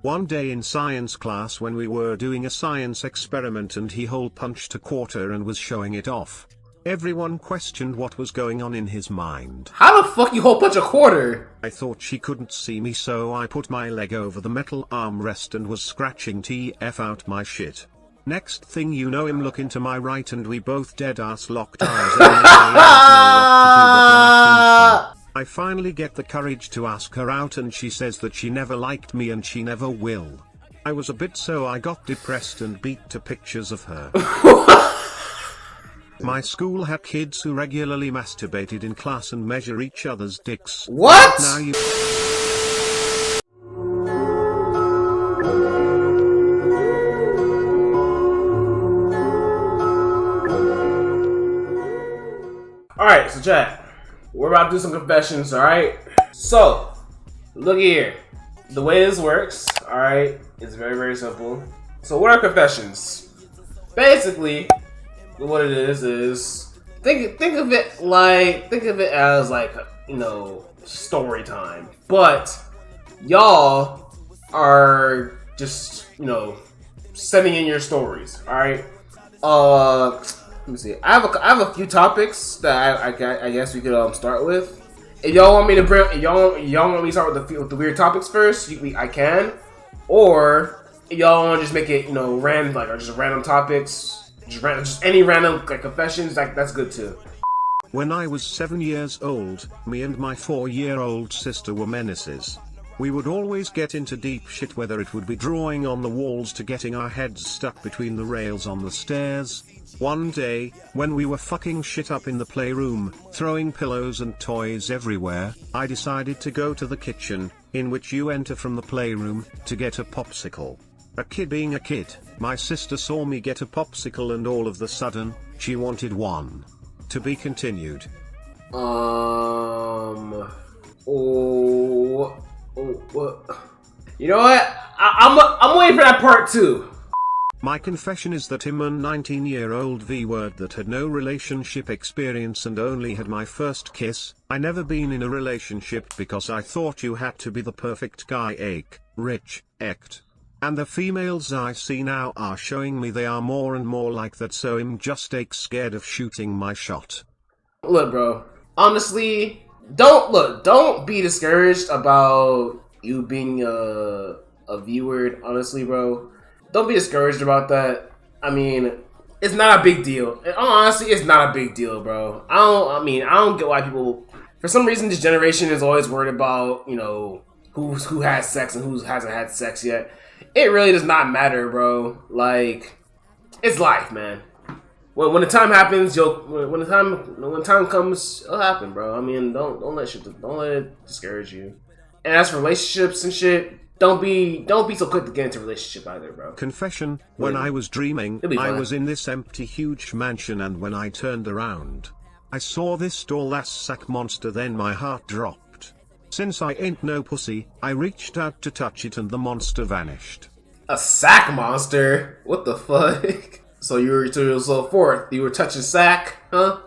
One day in science class when we were doing a science experiment and he hole punched a quarter and was showing it off. Everyone questioned what was going on in his mind. How the fuck you hole punch a quarter? I thought she couldn't see me, so I put my leg over the metal armrest and was scratching TF out my shit. Next thing you know, him look into my right and we both dead ass locked eyes. I finally get the courage to ask her out and she says that she never liked me and she never will. I was a bit, so I got depressed and beat to pictures of her. My school had kids who regularly masturbated in class and measure each other's dicks. What? Now you Alright, so chat. We're about to do some confessions, alright? So, look here. The way this works, alright, is very, very simple. So what are confessions? Basically, what it is think of it as like, you know, story time. But y'all are just, you know, sending in your stories, alright? Let me see. I have a few topics that I guess we could start with. If y'all want me to bring, y'all want me to start with the weird topics first, I can. Or if y'all want to just make it, you know, random, like, or just random topics, just any random like confessions, like that's good too. When I was 7 years old, me and my 4-year-old sister were menaces. We would always get into deep shit, whether it would be drawing on the walls to getting our heads stuck between the rails on the stairs. One day, when we were fucking shit up in the playroom, throwing pillows and toys everywhere, I decided to go to the kitchen, in which you enter from the playroom, to get a popsicle. A kid being a kid, my sister saw me get a popsicle and all of the sudden, she wanted one. To be continued. What? You know what? I'm waiting for that part 2. My confession is that I'm a 19-year-old V-word that had no relationship experience and only had my first kiss. I never been in a relationship because I thought you had to be the perfect guy, rich, act. And the females I see now are showing me they are more and more like that, so I'm just scared of shooting my shot. Look, bro. Honestly, don't be discouraged about you being a V-word, honestly, bro. Don't be discouraged about that. I mean, it's not a big deal. Honestly, it's not a big deal, bro. I don't get why people, for some reason, this generation is always worried about, you know, who has sex and who hasn't had sex yet. It really does not matter, bro. Like, it's life, man. When the time happens, when the time comes, it'll happen, bro. I mean, don't let it discourage you. And as for relationships and shit, don't be so quick to get into a relationship either, bro. Confession, when I was dreaming, I was in this empty huge mansion, and when I turned around, I saw this tall ass sack monster, then my heart dropped. Since I ain't no pussy, I reached out to touch it and the monster vanished. A sack monster? What the fuck? So you were touching sack, huh?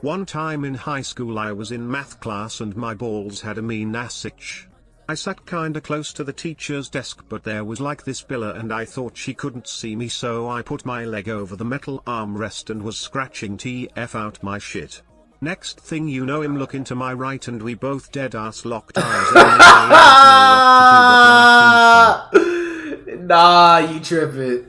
One time in high school I was in math class and my balls had a mean ass itch. I sat kinda close to the teacher's desk, but there was like this pillar and I thought she couldn't see me, so I put my leg over the metal armrest and was scratching TF out my shit. Next thing you know, him look into my right and we both dead ass locked eyes. Nah, you tripping.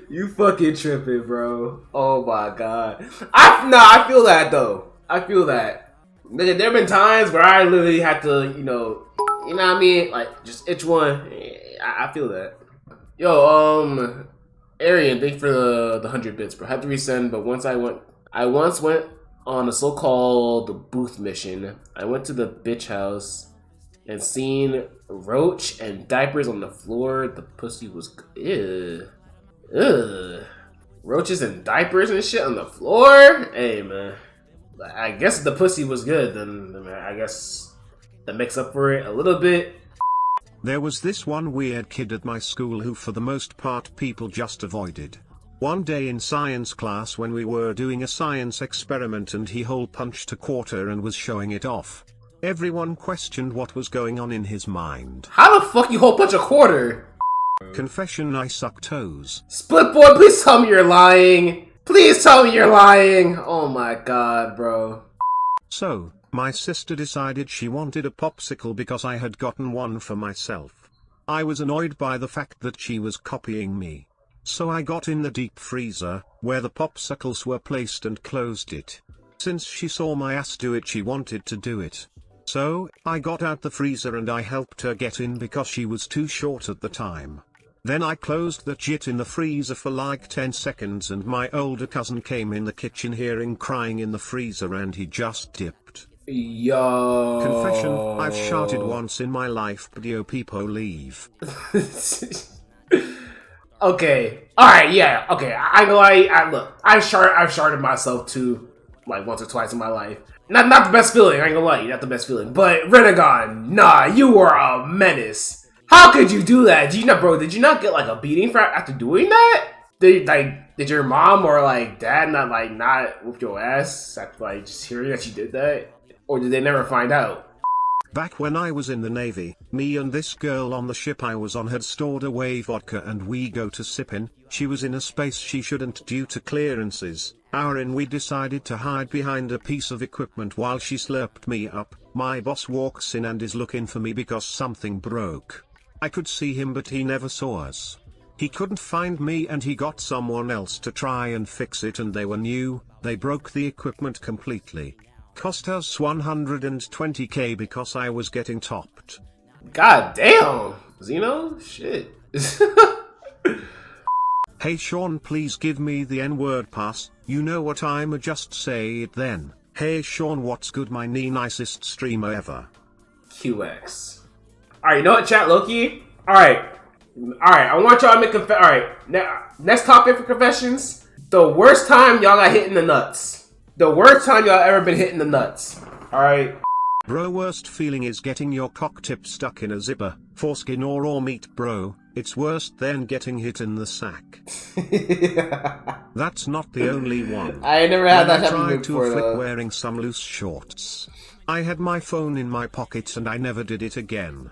You fucking tripping, bro. Oh my god. I feel that though. I feel that. Nigga, there have been times where I literally had to, you know what I mean? Like, just itch one. I feel that. Yo, Arian, thank you for the 100 bits, bro. I had to resend, but I once went on a so-called booth mission. I went to the bitch house and seen roach and diapers on the floor. The pussy was, ew. Ugh. Roaches and diapers and shit on the floor? Hey, man. I guess the pussy was good, then I guess that makes up for it a little bit. There was this one weird kid at my school who for the most part people just avoided. One day in science class when we were doing a science experiment and he hole punched a quarter and was showing it off. Everyone questioned what was going on in his mind. How the fuck you hold bunch of quarter? Confession: I suck toes. Split boy, please tell me you're lying. Please tell me you're lying. Oh my god, bro. So, my sister decided she wanted a popsicle because I had gotten one for myself. I was annoyed by the fact that she was copying me. So I got in the deep freezer, where the popsicles were placed, and closed it. Since she saw my ass do it, she wanted to do it. So, I got out the freezer and I helped her get in because she was too short at the time. Then I closed the shit in the freezer for like 10 seconds and my older cousin came in the kitchen hearing crying in the freezer and he just dipped. Yo. Confession: I've sharted once in my life, but yo peepo leave. Okay. Alright, yeah. Okay, I ain't gonna lie. Look, I've sharded myself too, like once or twice in my life. Not the best feeling, I ain't gonna lie, not the best feeling. But Renegon, nah, you were a menace. How could you do that? Did you not get like a beating for after doing that? Did your mom or like dad not whoop your ass after like just hearing that you did that? Or did they never find out? Back when I was in the Navy, me and this girl on the ship I was on had stored away vodka and we go to sippin'. She was in a space she shouldn't due to clearances. Hour in we decided to hide behind a piece of equipment while she slurped me up. My boss walks in and is looking for me because something broke. I could see him but he never saw us. He couldn't find me and he got someone else to try and fix it and they were new. They broke the equipment completely. Cost us 120k because I was getting topped. God damn! Zeno? Shit. Hey Sean, please give me the N-word pass. You know what I'ma just say it then. Hey Sean, what's good, my nicest streamer ever. QX. Alright, you know what, chat, Loki? Alright, I want y'all to make alright, next topic for confessions. The worst time y'all got hit in the nuts. The worst time y'all ever been hit in the nuts. Alright. Bro, worst feeling is getting your cock tip stuck in a zipper, foreskin or raw meat, bro. It's worse than getting hit in the sack. That's not the only one. I never had that happen happen before. I tried to flick though. wearing some loose shorts. I had my phone in my pockets and I never did it again.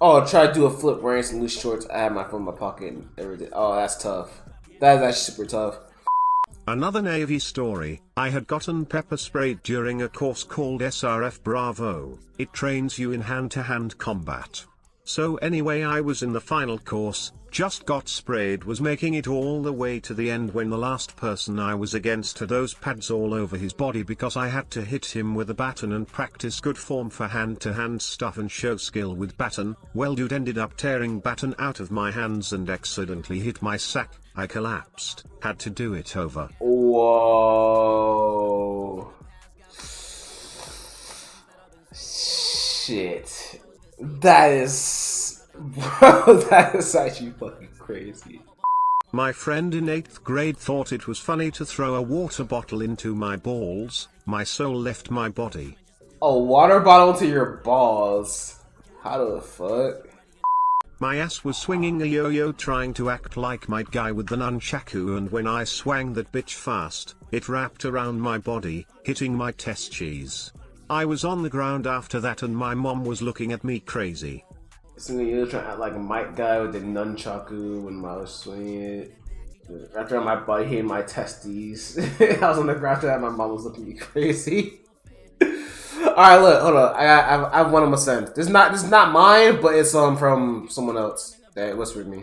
Oh, try to do a flip wearing some loose shorts. I had my phone in my pocket and everything. Oh, that's tough. That is actually super tough. Another Navy story: I had gotten pepper sprayed during a course called SRF Bravo. It trains you in hand-to-hand combat. So anyway, I was in the final course, just got sprayed, was making it all the way to the end when the last person I was against had those pads all over his body because I had to hit him with a baton and practice good form for hand-to-hand stuff and show skill with baton. Well, dude ended up tearing baton out of my hands and accidentally hit my sack. I collapsed. Had to do it over. Whoa. Shit. That is... Bro, that is actually fucking crazy. My friend in 8th grade thought it was funny to throw a water bottle into my balls. My soul left my body. A water bottle into your balls? How the fuck? My ass was swinging a yo-yo trying to act like my guy with the nunchaku, and when I swang that bitch fast, it wrapped around my body, hitting my test cheese. I was on the ground after that and my mom was looking at me crazy. So you're trying to act like a Mike guy with the nunchaku when I was swinging it. After my body hitting my testes. I was on the ground after that, my mom was looking at me crazy. Alright, look, hold on. I have one of my sons. This is not mine, but it's from someone else that whispered me.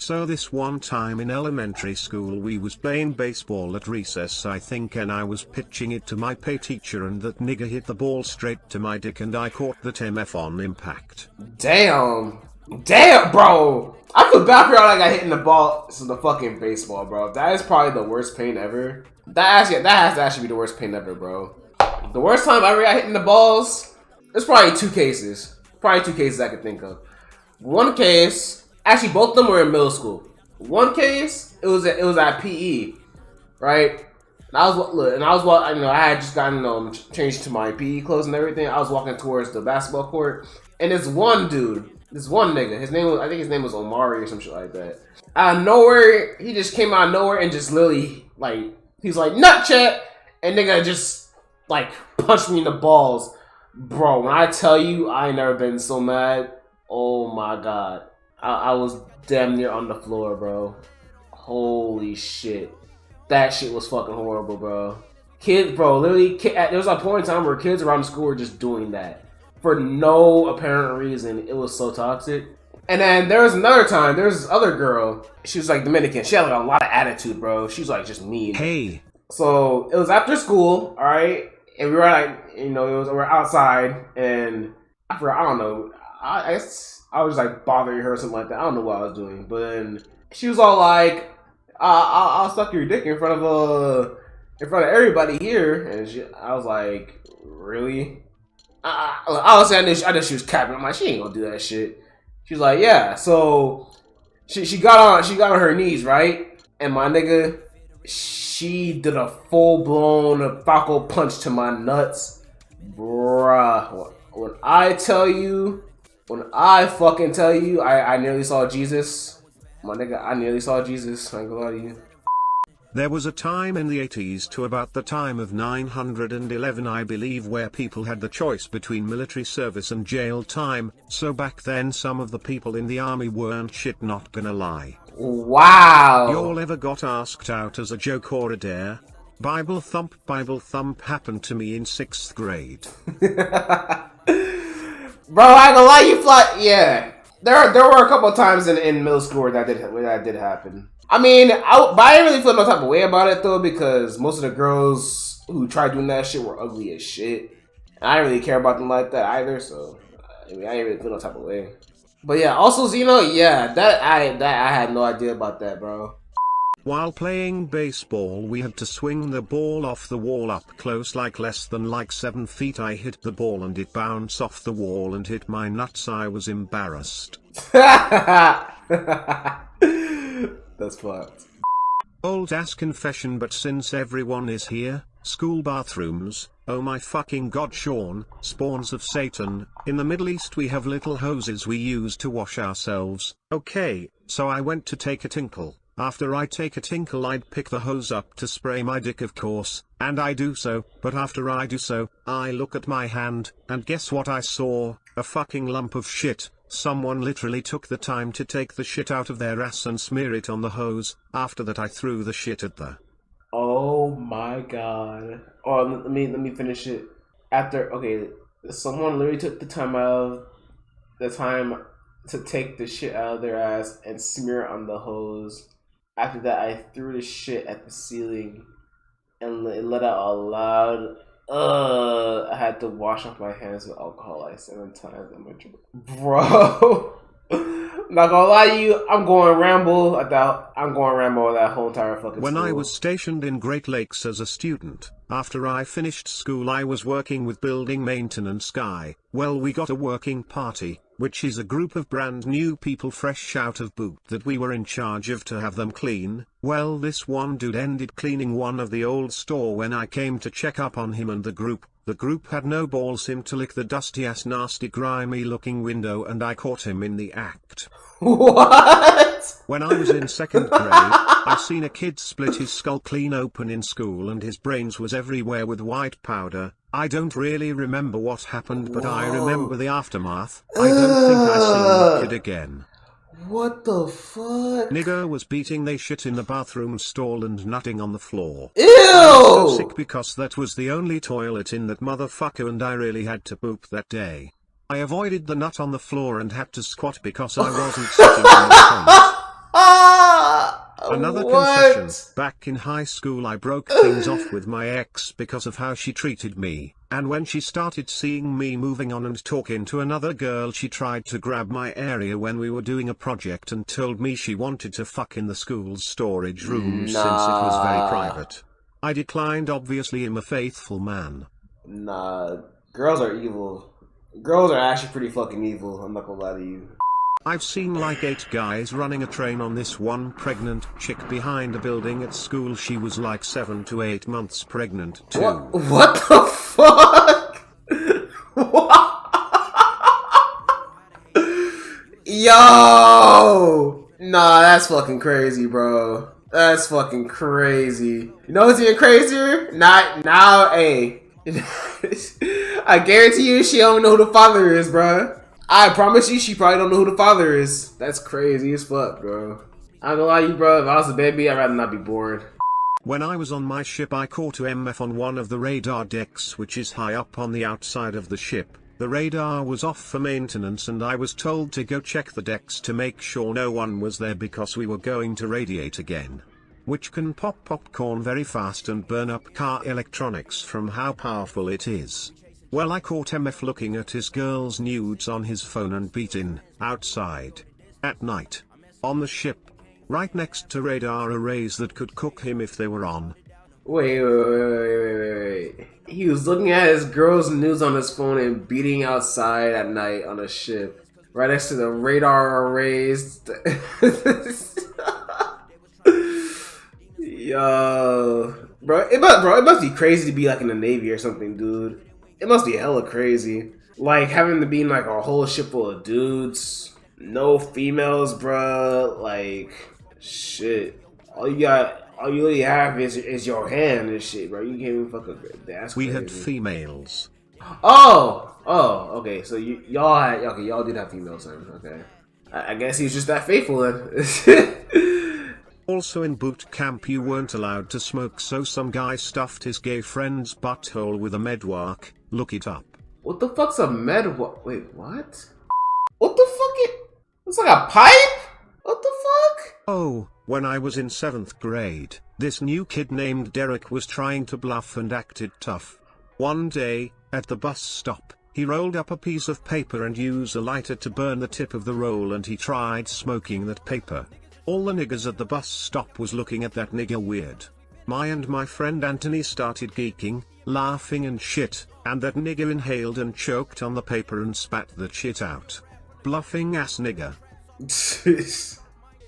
So this one time in elementary school we was playing baseball at recess, I think, and I was pitching it to my pay teacher and that nigga hit the ball straight to my dick and I caught that MF on impact. Damn, bro. I feel bad for y'all that got hit in the ball. This is the fucking baseball, bro. That is probably the worst pain ever. That has to actually be the worst pain ever, bro. The worst time I ever got hit in the balls, there's probably two cases. Probably two cases I could think of. One case, actually both of them were in middle school. One case, it was at PE, right? And I had just gotten changed to my PE clothes and everything. I was walking towards the basketball court, and this one dude, this one nigga, I think his name was Omari or some shit like that. Out of nowhere, he just came out of nowhere and just literally he's like, "Nut chat," and nigga just punched me in the balls. Bro, when I tell you I ain't never been so mad, oh my god. I was damn near on the floor, bro. Holy shit. That shit was fucking horrible, bro. Kids, bro, literally, there was a point in time where kids around the school were just doing that. For no apparent reason. It was so toxic. And then there was another time, there was this other girl. She was like Dominican. She had like a lot of attitude, bro. She was like just mean. Hey. So it was after school, alright? And we were like, we were outside, and I don't know. I guess I was like bothering her or something like that. I don't know what I was doing, but then she was all like, "I'll suck your dick in front of everybody here," and I was like, "Really?" I knew she was capping. I'm like, she ain't gonna do that shit. She was like, "Yeah." So she got on her knees, right? And my nigga, she did a full blown Falco punch to my nuts, bruh. When I fucking tell you, I nearly saw Jesus, my nigga. I nearly saw Jesus. I ain't gonna lie to you. There was a time in the 80s to about the time of 911, I believe, where people had the choice between military service and jail time. So back then some of the people in the army weren't shit, not gonna lie. Wow. Y'all ever got asked out as a joke or a dare? Bible thump happened to me in 6th grade. Bro, I ain't gonna lie, you fly. Yeah, there were a couple of times in middle school where that did happen. I mean, but I didn't really feel no type of way about it though, because most of the girls who tried doing that shit were ugly as shit. And I didn't really care about them like that either, so I mean, I didn't really feel no type of way. But yeah, also Zeno, yeah, I had no idea about that, bro. While playing baseball, we had to swing the ball off the wall up close, like less than 7 feet. I hit the ball and it bounced off the wall and hit my nuts. I was embarrassed. That's fucked. Old ass confession, but since everyone is here, school bathrooms, oh my fucking god, Sean, spawns of Satan. In the Middle East we have little hoses we use to wash ourselves. Okay, so I went to take a tinkle. After I take a tinkle, I'd pick the hose up to spray my dick, of course, and I do so, but after I do so, I look at my hand, and guess what I saw? A fucking lump of shit. Someone literally took the time to take the shit out of their ass and smear it on the hose. After that I threw the shit at the... Oh my god. Oh, let me finish it. Someone literally took the time to take the shit out of their ass and smear it on the hose. After that, I threw the shit at the ceiling and it let out a loud I had to wash off my hands with alcohol like 7 times. Bro, not gonna lie to you, I'm going ramble with that whole entire fucking When school. I was stationed in Great Lakes as a student, after I finished school I was working with building maintenance guy. Well, we got a working party, which is a group of brand new people fresh out of boot that we were in charge of to have them clean. Well, this one dude ended cleaning one of the old store when I came to check up on him and the group. The group had no balls him to lick the dusty ass nasty grimy looking window, and I caught him in the act. What? When I was in 2nd grade, I seen a kid split his skull clean open in school and his brains was everywhere with white powder. I don't really remember what happened, but I remember the aftermath. I don't think I seen the kid again. What the fuck? Nigger was beating they shit in the bathroom stall and nutting on the floor. Ew! I was so sick because that was the only toilet in that motherfucker and I really had to poop that day. I avoided the nut on the floor and had to squat because I wasn't sitting on the toilet. Another confession. Back in high school I broke things off with my ex because of how she treated me, and when she started seeing me moving on and talking to another girl, she tried to grab my area when we were doing a project and told me she wanted to fuck in the school's storage room since it was very private. I declined, obviously I'm a faithful man. Nah, girls are evil. Girls are actually pretty fucking evil, I'm not gonna lie to you. I've seen 8 guys running a train on this one pregnant chick behind a building at school. She was 7 to 8 months pregnant too. What the fuck? Yo! Nah, that's fucking crazy, bro. That's fucking crazy. You know what's even crazier? Now, hey. I guarantee you she don't know who the father is, bro. I promise you she probably don't know who the father is. That's crazy as fuck, bro. I'm gonna lie to you, bro. If I was a baby, I'd rather not be born. When I was on my ship, I caught a MF on one of the radar decks, which is high up on the outside of the ship. The radar was off for maintenance and I was told to go check the decks to make sure no one was there because we were going to radiate again. Which can pop popcorn very fast and burn up car electronics from how powerful it is. Well, I caught MF looking at his girl's nudes on his phone and beaten, outside. At night. On the ship. Right next to radar arrays that could cook him if they were on. Wait. He was looking at his girl's nudes on his phone and beating outside at night on a ship. Right next to the radar arrays. Yo. Bro, it must be crazy to be like in the Navy or something, dude. It must be hella crazy. Like having to be in like a whole ship full of dudes. No females, bro. Like, shit. All you really have is your hand and shit, bro. You can't even fucking. That's crazy. We had females. Oh, okay. So y'all did have females, then. Okay. I guess he was just that faithful then. Also in boot camp you weren't allowed to smoke, so some guy stuffed his gay friend's butthole with a medwark. Look it up. What the fuck's a medwark? Wait, what? What the fuck? It's like a pipe? What the fuck? Oh, when I was in 7th grade, this new kid named Derek was trying to bluff and acted tough. One day, at the bus stop, he rolled up a piece of paper and used a lighter to burn the tip of the roll, and he tried smoking that paper. All the niggers at the bus stop was looking at that nigger weird. My friend Anthony started geeking, laughing and shit, and that nigger inhaled and choked on the paper and spat that shit out. Bluffing ass nigger.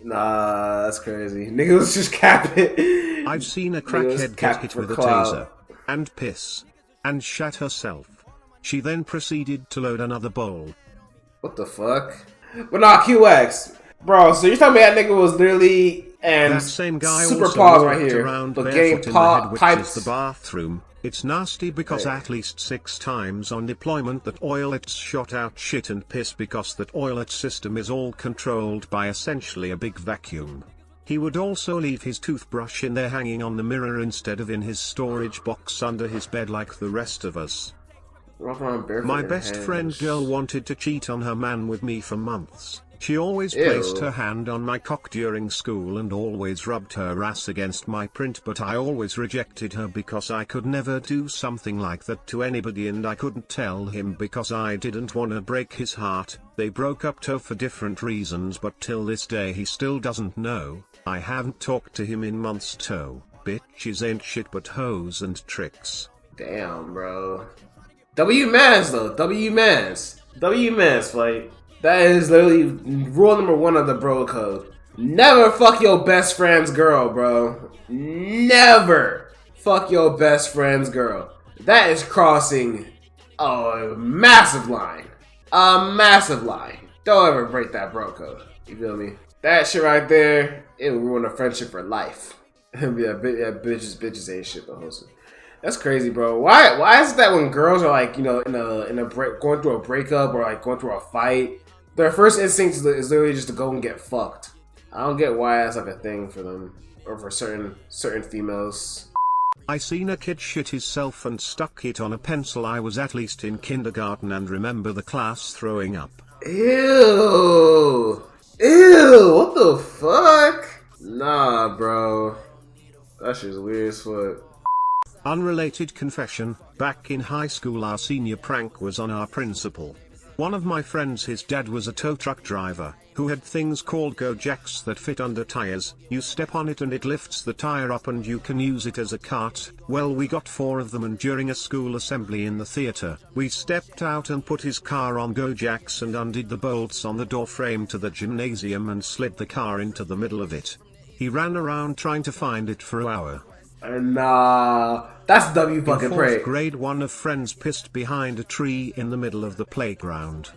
Nah, that's crazy. Nigga was just capping. I've seen a crackhead get hit with a taser, and piss, and shat herself. She then proceeded to load another bowl. What the fuck? But nah, QX. Bro, so you're telling me that nigga was literally and that same guy super also pause right walked here, around but barefoot getting in the head, which pipes. is the bathroom. It's nasty because at least 6 times on deployment that oilets shot out shit and piss because that oilet system is all controlled by essentially a big vacuum. He would also leave his toothbrush in there hanging on the mirror instead of in his storage box under his bed like the rest of us. My best friend girl wanted to cheat on her man with me for months. She always placed her hand on my cock during school and always rubbed her ass against my print, but I always rejected her because I could never do something like that to anybody, and I couldn't tell him because I didn't want to break his heart. They broke up for different reasons, but till this day he still doesn't know. I haven't talked to him in months. Bitches ain't shit but hoes and tricks. Damn, bro. W-Mans though. W-Mans, like. That is literally rule number 1 of the bro code. Never fuck your best friend's girl, bro. Never fuck your best friend's girl. That is crossing a massive line. A massive line. Don't ever break that bro code. You feel me? That shit right there, it will ruin a friendship for life. Bitches ain't shit, but hoes. That's crazy, bro. Why is it that when girls are like, you know, in a break, going through a breakup or like going through a fight, their first instinct is literally just to go and get fucked? I don't get why that's like a thing for them or for certain females. I seen a kid shit himself and stuck it on a pencil. I was at least in kindergarten and remember the class throwing up. Ew, what the fuck? Nah, bro. That shit's weird as fuck. Unrelated confession, back in high school our senior prank was on our principal. One of my friends, his dad was a tow truck driver, who had things called go jacks that fit under tires. You step on it and it lifts the tire up and you can use it as a cart. Well, we got 4 of them, and during a school assembly in the theater, we stepped out and put his car on go jacks and undid the bolts on the door frame to the gymnasium and slid the car into the middle of it. He ran around trying to find it for an hour. Nah, that's W fucking prank. In 4th grade, one of friends pissed behind a tree in the middle of the playground.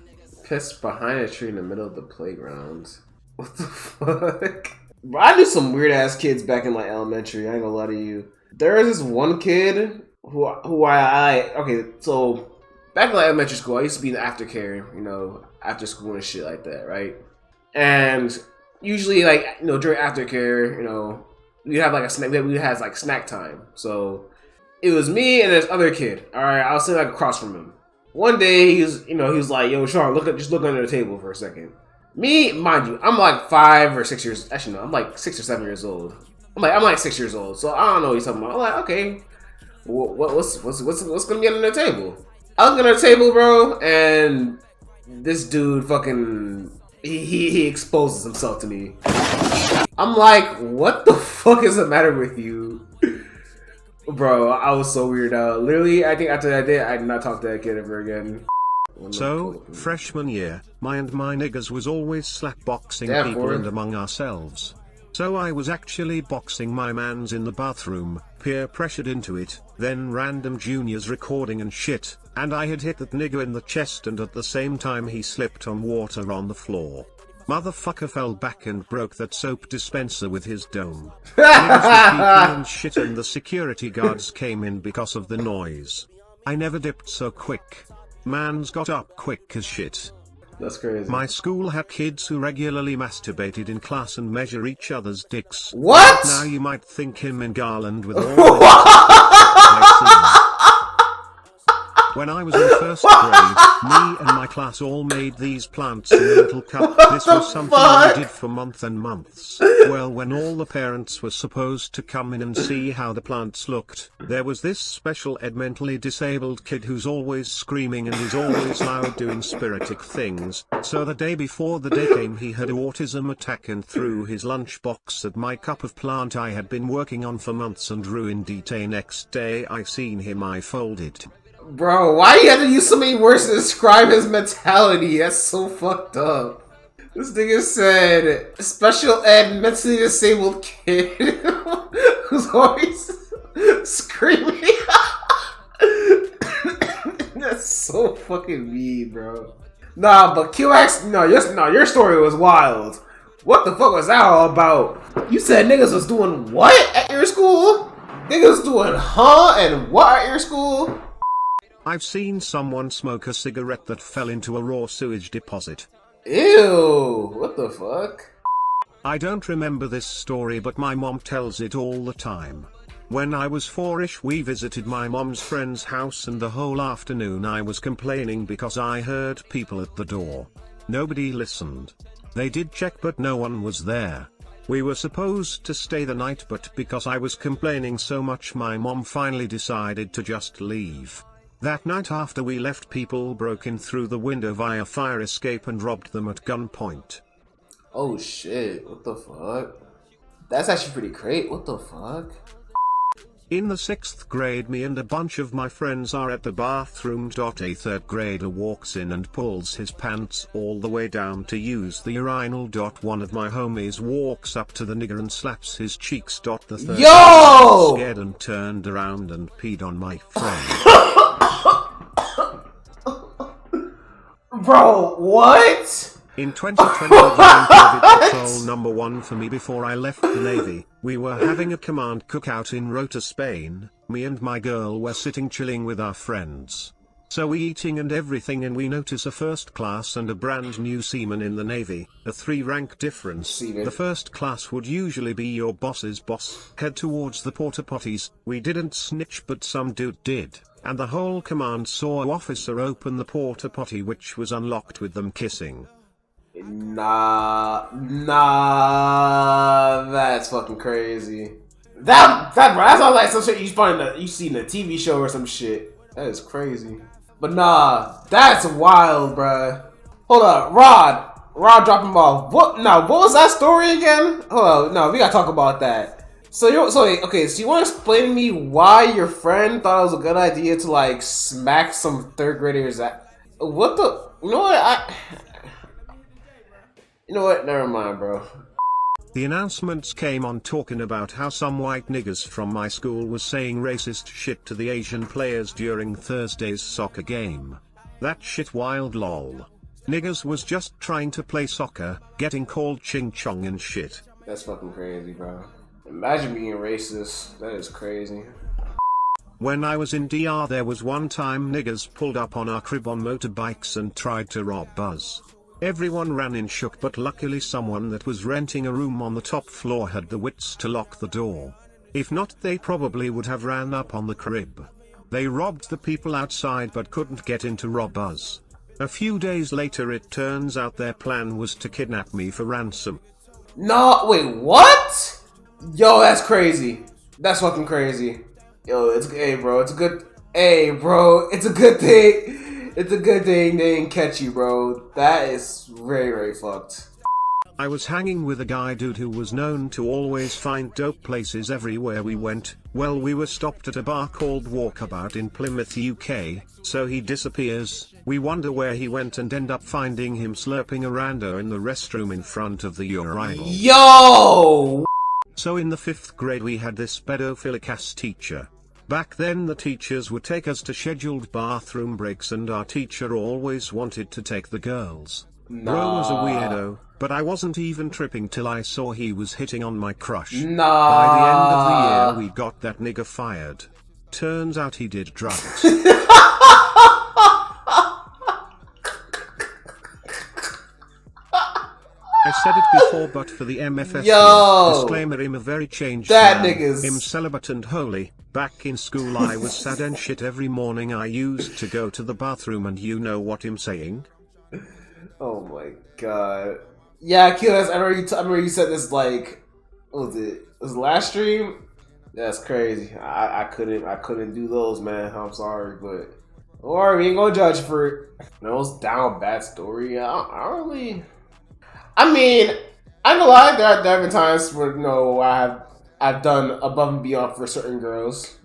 Pissed behind a tree in the middle of the playground? What the fuck? Bro, I knew some weird ass kids back in like elementary. I ain't gonna lie to you. There is this one kid who I okay, so back in like elementary school, I used to be in the aftercare, you know, after school and shit like that, right? And usually, like, you know, during aftercare, you know, we have like a snack. We had like snack time, so it was me and this other kid. All right, I was sitting like across from him. One day, he was like, "Yo, Sean, just look under the table for a second." Me, mind you, I'm like 5 or 6 years. Actually, no, I'm like 6 or 7 years old. I'm like 6 years old, so I don't know what he's talking about. I'm like, okay, what's gonna be under the table? I look under the table, bro, and this dude fucking he exposes himself to me. I'm like, what the fuck is the matter with you? Bro, I was so weirded out. Literally, I think after that day, I did not talk to that kid ever again. So, freshman year, my niggas was always slapboxing people and among ourselves. So I was actually boxing my mans in the bathroom, peer pressured into it, then random juniors recording and shit, and I had hit that nigga in the chest and at the same time he slipped on water on the floor. Motherfucker fell back and broke that soap dispenser with his dome. Niggas were peeking and shit and the security guards came in because of the noise. I never dipped so quick. Mans got up quick as shit. That's crazy. My school had kids who regularly masturbated in class and measure each other's dicks. What? Now you might think him in Garland with all this. When I was in first grade, me and my class all made these plants in a little cup. This was something we did for months and months. Well, when all the parents were supposed to come in and see how the plants looked, there was this special ed mentally disabled kid who's always screaming and is always loud doing spiritic things. So the day before the day came he had an autism attack and threw his lunchbox at my cup of plant I had been working on for months and ruined it. Next day I seen him, I folded. Bro, why you have to use so many words to describe his mentality? That's so fucked up. This nigga said, special ed mentally disabled kid who's always screaming. That's so fucking mean, bro. Nah, but QX, your story was wild. What the fuck was that all about? You said niggas was doing what at your school? Niggas doing huh and what at your school? I've seen someone smoke a cigarette that fell into a raw sewage deposit. Ew, what the fuck? I don't remember this story, but my mom tells it all the time. When I was 4-ish, we visited my mom's friend's house and the whole afternoon I was complaining because I heard people at the door. Nobody listened. They did check but no one was there. We were supposed to stay the night, but because I was complaining so much my mom finally decided to just leave. That night after we left, people broke in through the window via fire escape and robbed them at gunpoint. Oh shit, what the fuck? That's actually pretty great, what the fuck? In the 6th grade, me and a bunch of my friends are at the bathroom. A 3rd grader walks in and pulls his pants all the way down to use the urinal. One of my homies walks up to the nigger and slaps his cheeks. The 3rd Yo! scared and turned around and peed on my friend. Bro, what? In 2020, during COVID patrol number 1 for me before I left the Navy, we were having a command cookout in Rota, Spain. Me and my girl were sitting chilling with our friends. So we eating and everything, and we notice a first class and a brand new seaman in the Navy, a 3-rank difference. Seaman. The first class would usually be your boss's boss. Head towards the porta potties. We didn't snitch, but some dude did. And the whole command saw officer open the porta potty, which was unlocked, with them kissing. Nah, that's fucking crazy. That sounds like some shit you see in a TV show or some shit. That is crazy. But nah, that's wild, bruh. Hold up, Rod dropping off. What was that story again? Hold on, no, we gotta talk about that. So you want to explain to me why your friend thought it was a good idea to like smack some 3rd graders at? What the? You know what? Never mind, bro. The announcements came on talking about how some white niggers from my school was saying racist shit to the Asian players during Thursday's soccer game. That shit wild, lol. Niggers was just trying to play soccer, getting called ching chong and shit. That's fucking crazy, bro. Imagine being racist. That is crazy. When I was in DR, there was one time niggers pulled up on our crib on motorbikes and tried to rob us. Everyone ran in shook, but luckily someone that was renting a room on the top floor had the wits to lock the door. If not, they probably would have ran up on the crib. They robbed the people outside but couldn't get in to rob us. A few days later it turns out their plan was to kidnap me for ransom. No, wait, what? Yo, that's crazy. That's fucking crazy. Yo, it's hey, bro. It's a good. Hey, bro. It's a good thing. It's a good thing they didn't catch you, bro. That is very, very fucked. I was hanging with a guy dude who was known to always find dope places everywhere we went. Well, we were stopped at a bar called Walkabout in Plymouth, UK, so he disappears. We wonder where he went and end up finding him slurping a rando in the restroom in front of the urinal. Yo! So in the 5th grade we had this pedophilic ass teacher. Back then the teachers would take us to scheduled bathroom breaks and our teacher always wanted to take the girls. Bro was a weirdo, but I wasn't even tripping till I saw he was hitting on my crush. By the end of the year we got that nigga fired. Turns out he did drugs. I said it before, but for the MFS, disclaimer, I'm a very changed man. I'm celibate and holy. Back in school I was sad and shit every morning. I used to go to the bathroom and you know what I'm saying? Oh my god. Yeah, Kilas, I remember you said this like, what was it? Was it last stream? That's crazy. I couldn't do those, man. I'm sorry, but don't worry, we ain't gonna judge for it. No, it's down bad story. I don't really. I mean, I know there have been times where I've done above and beyond for certain girls.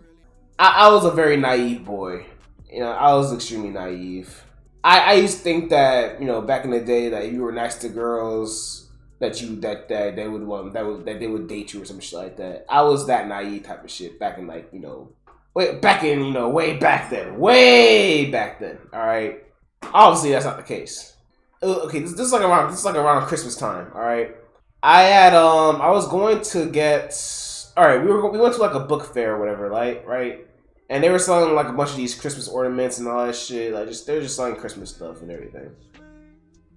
I was a very naive boy. I was extremely naive. I used to think that back in the day that you were nice to girls that they would date you or some shit like that. I was that naive type of shit back in way back then. All right, obviously that's not the case. Okay, this is like around Christmas time. All right, I was going to get. All right, we went to like a book fair or whatever, right? And they were selling like a bunch of these Christmas ornaments and all that shit. They were just selling Christmas stuff and everything.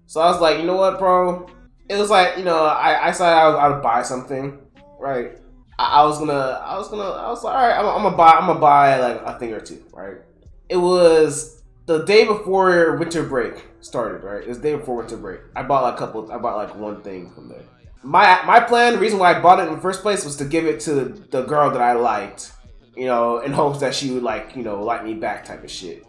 So I was like, you know what, bro? It was like, I decided I would buy something, right? I was like, all right, I'm gonna buy like a thing or two, right? It was the day before winter break started, right? It was the day before winter break. I bought like one thing from there. My plan, the reason why I bought it in the first place was to give it to the girl that I liked, in hopes that she would like me back type of shit.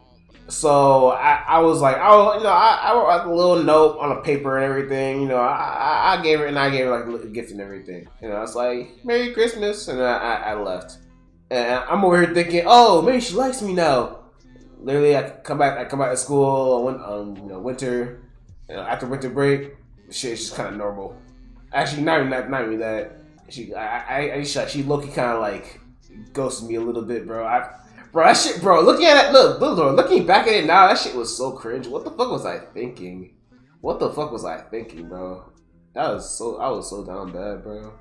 So I was like, I wrote like a little note on a paper and everything, I gave her like a gift and everything. I was like, Merry Christmas, and I left. And I'm over here thinking, oh, maybe she likes me now. Literally, I come back to school winter, after winter break, shit is just kind of normal. Actually, not even that. She low-key kind of like ghosted me a little bit, bro. That shit, bro. Looking back at it now, that shit was so cringe. What the fuck was I thinking? Bro? I was so down bad, bro.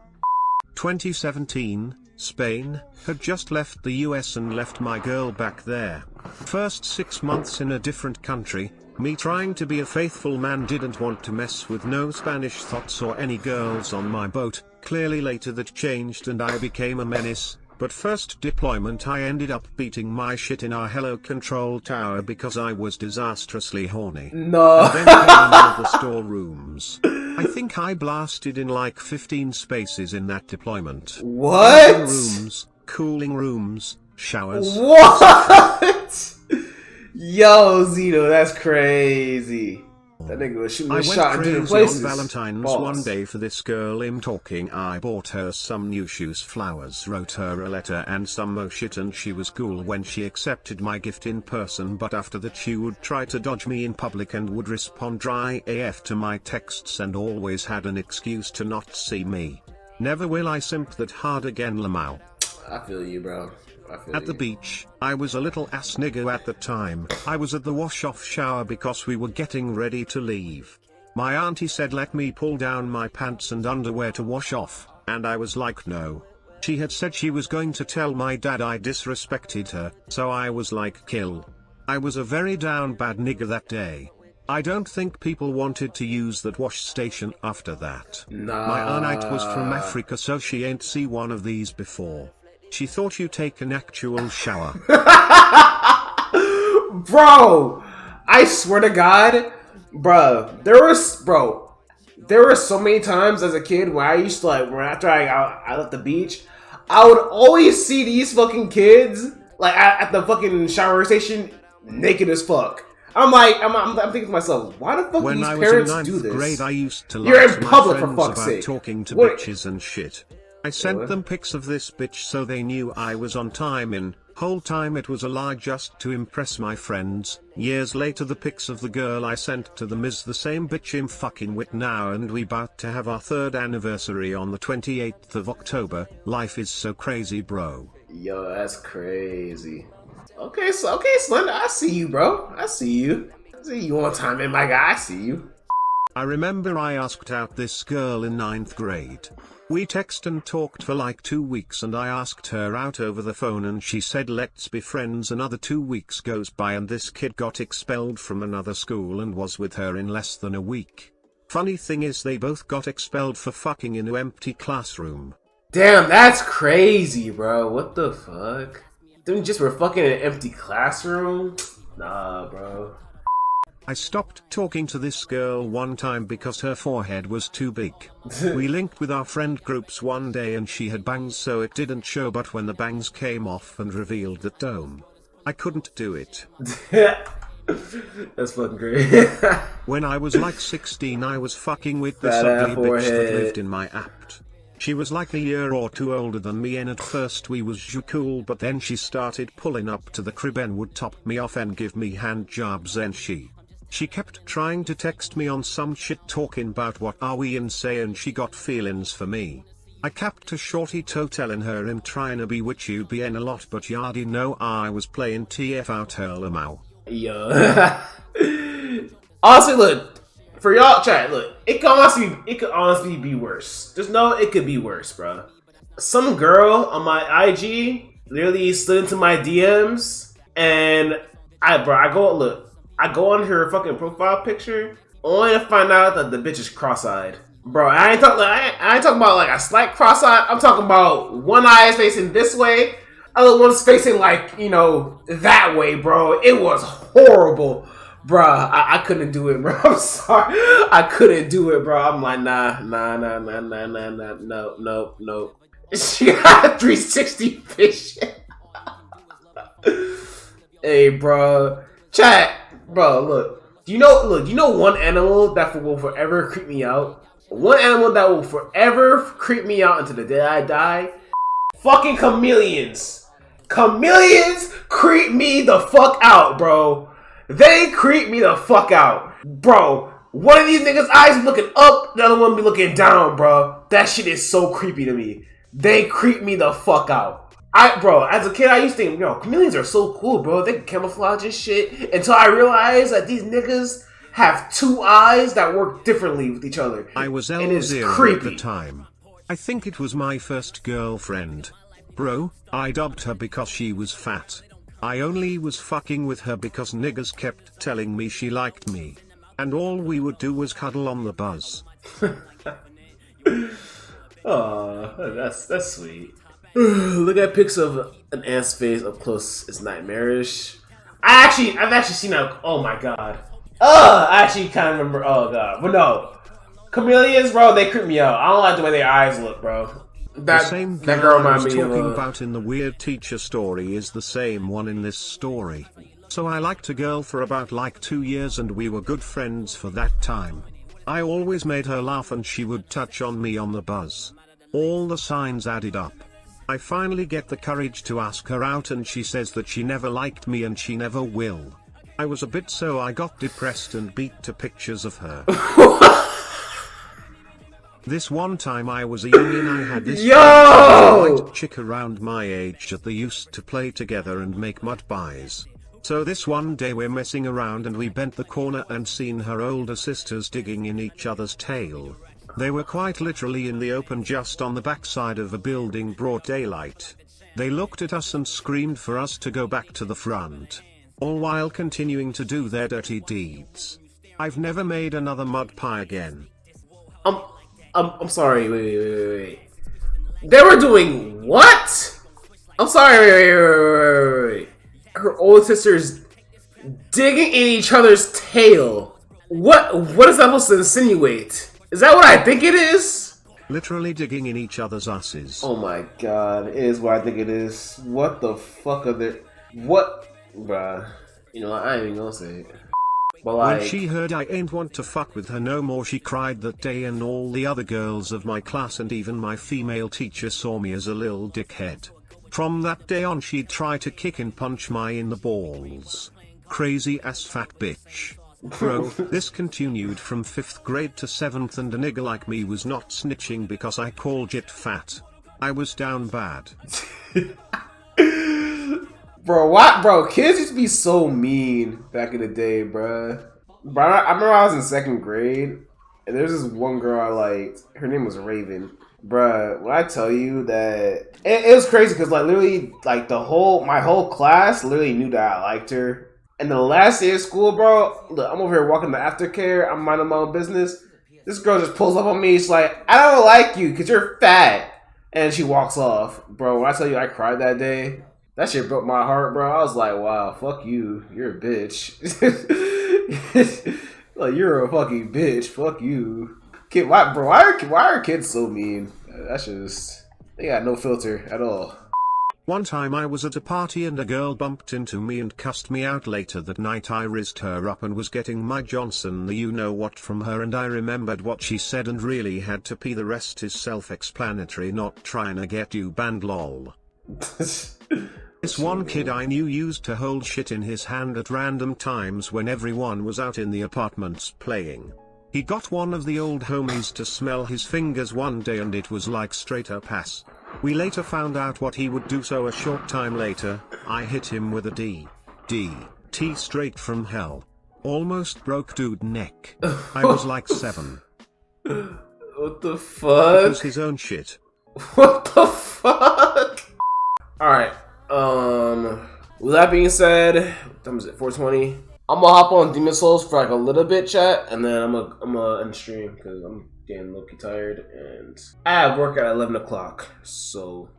2017, Spain, had just left the US and left my girl back there. First 6 months in a different country, me trying to be a faithful man, didn't want to mess with no Spanish thoughts or any girls on my boat. Clearly later that changed and I became a menace. But first deployment I ended up beating my shit in our Hello Control Tower because I was disastrously horny. No. And then came out of the storerooms. I think I blasted in like 15 spaces in that deployment. What? Rooms, cooling rooms, showers. What? Yo, Zeno, that's crazy. That nigga was shooting a shot in different places. On Valentine's one day for this girl I'm talking. I bought her some new shoes, flowers, wrote her a letter and some more shit, and she was cool when she accepted my gift in person, but after that she would try to dodge me in public and would respond dry AF to my texts and always had an excuse to not see me. Never will I simp that hard again, Lamau. I feel you, bro. At the beach, I was a little ass nigga at the time. I was at the wash-off shower because we were getting ready to leave. My auntie said let me pull down my pants and underwear to wash off, and I was like no. She had said she was going to tell my dad I disrespected her, so I was like kill. I was a very down bad nigga that day. I don't think people wanted to use that wash station after that. Nah. My aunt was from Africa, so she ain't see one of these before. She thought you take an actual shower. Bro, I swear to God, there were so many times as a kid when I used to when after I left the beach, I would always see these fucking kids at the fucking shower station naked as fuck. I'm thinking to myself, why the fuck do these parents do this? Grade, I used to You're lie in to public, my for friends fuck's about sake. talking to What? bitches and shit. I sent them pics of this bitch so they knew I was on time. In whole time it was a lie just to impress my friends. Years later the pics of the girl I sent to them is the same bitch I'm fucking with now, and we bout to have our 3rd anniversary on the 28th of October. Life is so crazy, bro. Yo, that's crazy. Okay, Slender, I see you, bro. I see you. I see you on time, man, my guy. I see you. I remember I asked out this girl in 9th grade. We texted and talked for like 2 weeks, and I asked her out over the phone and she said let's be friends. Another 2 weeks goes by and this kid got expelled from another school and was with her in less than a week. Funny thing is they both got expelled for fucking in an empty classroom. Damn, that's crazy, bro. What the fuck? Them just were fucking in an empty classroom? Nah, bro. I stopped talking to this girl one time because her forehead was too big. We linked with our friend groups one day and she had bangs, so it didn't show, but when the bangs came off and revealed that dome, I couldn't do it. That's fucking great. When I was like 16 I was fucking with this That ugly bitch forehead. that lived in my apt. She was like a year or two older than me, and at first we was cool, but then she started pulling up to the crib and would top me off and give me hand jobs, and she kept trying to text me on some shit talking about what are we and say, and she got feelings for me. I kept a shorty toe telling her I'm trying to be with you bien a lot, but yardy know I was playing TF out her lamau. Yo. Honestly, look, for y'all chat, look, it could honestly be worse. Just know it could be worse, bro. Some girl on my IG literally slid into my DMs, and I go on her fucking profile picture, only to find out that the bitch is cross-eyed. Bro, I ain't talking about like a slight cross-eyed. I'm talking about one eye is facing this way, other one's facing that way, bro. It was horrible, bro. I couldn't do it, bro. I'm sorry, I couldn't do it, bro. I'm like, nah, no. She got a 360 vision. Hey, bro, chat. Bro, look. Do you know one animal that will forever creep me out? One animal that will forever creep me out until the day I die? Fucking chameleons. Chameleons creep me the fuck out, bro. They creep me the fuck out. Bro, one of these niggas' eyes be looking up, the other one be looking down, bro. That shit is so creepy to me. They creep me the fuck out. Bro, as a kid, I used to think, chameleons are so cool, bro. They can camouflage and shit. Until I realized that these niggas have 2 eyes that work differently with each other. I was and it's L0 at the time. I think it was my first girlfriend. Bro, I dubbed her because she was fat. I only was fucking with her because niggas kept telling me she liked me. And all we would do was cuddle on the buzz. Oh, that's sweet. Look at pics of an ant's face up close. It's nightmarish. I've actually seen that. Oh my god. I actually kind of remember. Oh god. But no. Chameleons, bro, they creep me out. I don't like the way their eyes look, bro. The same girl I was talking about in the weird teacher story is the same one in this story. So I liked a girl for about like 2 years and we were good friends for that time. I always made her laugh and she would touch on me on the buzz. All the signs added up. I finally get the courage to ask her out and she says that she never liked me and she never will. I was a bit so I got depressed and beat to pictures of her. This one time I was a youngin', I had this white chick around my age that they used to play together and make mud pies. So this one day we're messing around and we bent the corner and seen her older sisters digging in each other's tail. They were quite literally in the open just on the backside of a building, broad daylight. They looked at us and screamed for us to go back to the front, all while continuing to do their dirty deeds. I've never made another mud pie again. I'm sorry, wait. They were doing what? I'm sorry, wait. Her old sister's digging in each other's tail. What is that supposed to insinuate? Is that what I think it is? Literally digging in each other's asses. Oh my god, it is what I think it is. What the fuck are they? What? Bruh. You know, I ain't even gonna say it. But like, when she heard I ain't want to fuck with her no more, she cried that day, and all the other girls of my class and even my female teacher saw me as a little dickhead. From that day on, she'd try to kick and punch my in the balls. Crazy ass fat bitch. Bro, this continued from 5th grade to 7th, and a nigga like me was not snitching because I called it fat. I was down bad. Bro, what? Bro, kids used to be so mean back in the day, bro. Bro, I remember I was in 2nd grade, and there's this one girl I liked. Her name was Raven. Bruh, when I tell you that, it was crazy because like literally, like my whole class literally knew that I liked her. And the last day of school, bro, look, I'm over here walking the aftercare. I'm minding my own business. This girl just pulls up on me. She's like, I don't like you because you're fat. And she walks off. Bro, when I tell you I cried that day, that shit broke my heart, bro. I was like, wow, fuck you. You're a bitch. Like, you're a fucking bitch. Fuck you. Kid, why are kids so mean? That's just, they got no filter at all. One time I was at a party and a girl bumped into me and cussed me out. Later that night I rizzed her up and was getting my Johnson the you know what from her, and I remembered what she said and really had to pee. The rest is self-explanatory, not trying to get you banned, lol. This one kid I knew used to hold shit in his hand at random times when everyone was out in the apartments playing. He got one of the old homies to smell his fingers one day and it was like straight up ass. We later found out what he would do, so a short time later, I hit him with a DDT straight from hell. Almost broke dude neck. I was like 7. What the fuck? It was his own shit. What the fuck? Alright, with that being said, what time is it? 4:20? I'm gonna hop on Demon Souls for like a little bit, chat, and then I'm gonna end stream because I'm getting low-key tired and I have work at 11 o'clock, so